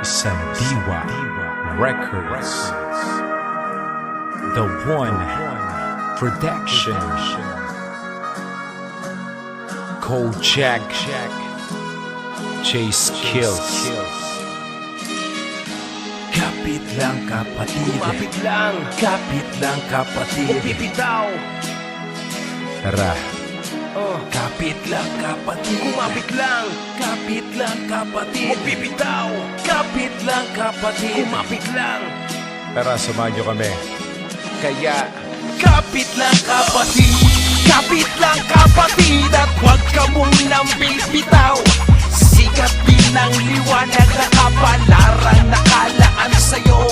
Sandiwa Records, The One Production, Kojak, Chase Kills. Kapit lang kapatid, kumapit lang, kapit lang kapatid. bibitaw. Tara, kapit lang kapatid, Kumapit lang, kapit lang kapatid, bibitaw. kapit lang kapatid. Kumapit lang, Tara, samahan nyo kami. kaya Kapit lang kapatid, kapit lang kapatid, at huwag ka munang bibitaw. Sikat din ang liwanag na kapalarang nakalaan sa'yo.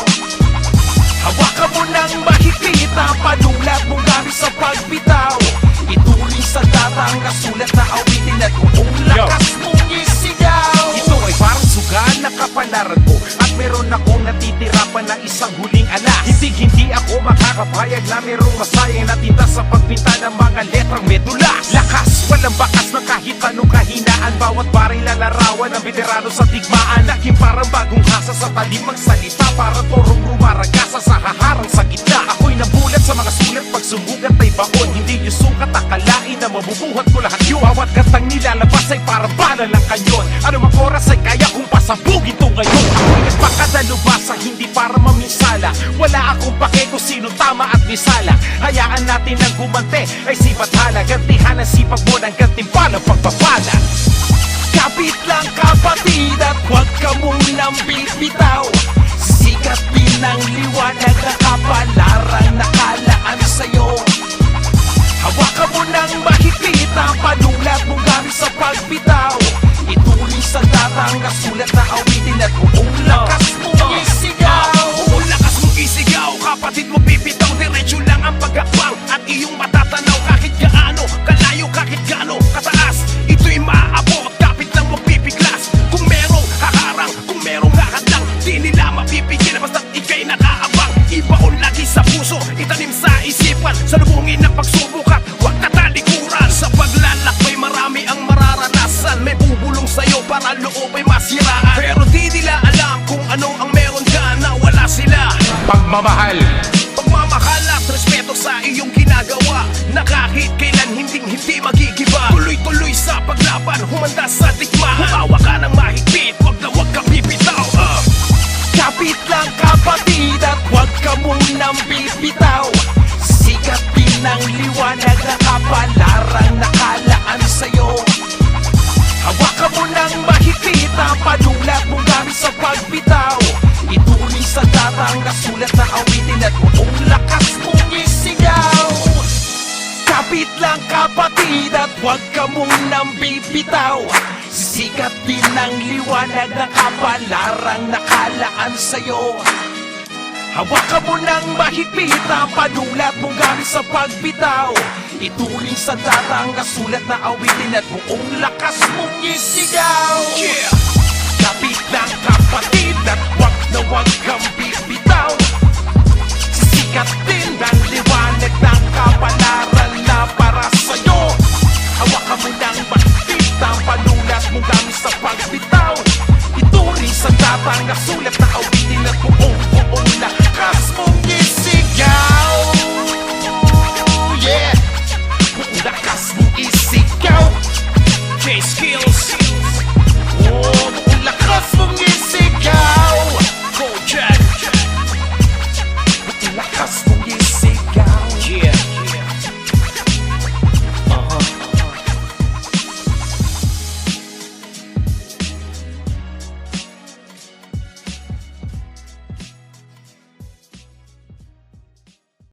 Hawakan mo ng mahigpit ang panulat mong gamit sa pagbitaw. Ituloy sa datang nasulat na awitin at buong lakas mong isigaw. ito ay parang suga na kapalaran ko, at meron akong natitirapan na isang huling alas. Hindi ako makakapayag na merong masayang na tinta sa pagpinta ng mga letrang medulas. Lakas, walang bakas ng kahit anong kahinaan. Bawat baril lalarawan ng veterano sa digmaan. Naging parang bagong hasa sa talim magsalita, para torong rumaragasa sa haharang sa gitna. Ako'y nabulat sa mga sulat, pag sumugat ay baon. Hindi yung sukat, akalain na mabubuhat ko lahat yun. Bawat katang nilalabas ay parang bala ng kanyon. Anumang oras ay kaya kong pasabugin to ngayon. Ako'y nagpakadalubasa, hindi para maminsala. Wala akong pake kung sino tama at misala. Hayaan natin ang gumante ay sibathala. Gantihan ang sipag mo ng gantimpalang pagpapala. Kapit lang kapatid, at huwag ka munang bibitaw. Sikat din ang liwanag na kapalarang nakalaan sa'yo. Hawakan mo ng mahigpit ang panulat mong gamit sa pagbitaw. Ituloy sa datang nasulat na awitin at buong lakas mong isigaw. Buong lakas mong isigaw, kapatid mo bibitaw. Diretso lang ang pagkakbang at iyong matatanaw. Kahit gaano, kalayo, kahit gaano kataas, ito'y maaabot, kapit lang magpipiglas. Kung merong haharang, kung merong hahadlang, di nila mapipigil basta't ika'y nakaabang. Ibaon lagi sa puso, itanim sa isipan, salubungin ang pagsubok at huwag katalikuran. Sa paglalakbay marami ang mararanasan, may bubulong sa'yo para loob ay masiraan. Pero di nila alam kung ano ang meron ka na wala sila. Pagmamahal, Pagmamahal at respeto sa iyong ginagawa, na kahit kailan hindi magigiba. Tuloy-tuloy sa paglaban, humanda sa digmaan. Humawa ka ng mahigpit, wag kang bibitaw. kapit lang kapatid, at huwag ka munang bibitaw. Sikat din ang liwanag na kapalarang nakalaan sa'yo. Hawakan mo ng mahigpit ang panulat mong gamit sa pagbitaw. Ituloy sa datang nasulat na awitin at buong lakas mong isigaw. Kapit lang kapatid, at huwag ka munang bibitaw. Sikat din ang liwanag na kapalarang nakalaan sa'yo. Hawakan mo ng mahigpit ang panulat mong gamit sa pagbitaw. Ituloy sa datang nasulat na awitin at buong lakas mong isigaw. Yeah! Kapit lang kapatid, at huwag kang bibitaw. Sikat din ang liwanag ng kapalaran na para sa'yo. Hawakan mo ng mahigpit ang panulat mong gamit sa pagbitaw. Ituloy sa datang nasulat na awitin at buong lakas mong isigaw. Yeah! Buong lakas mong isigaw. Chase Kills,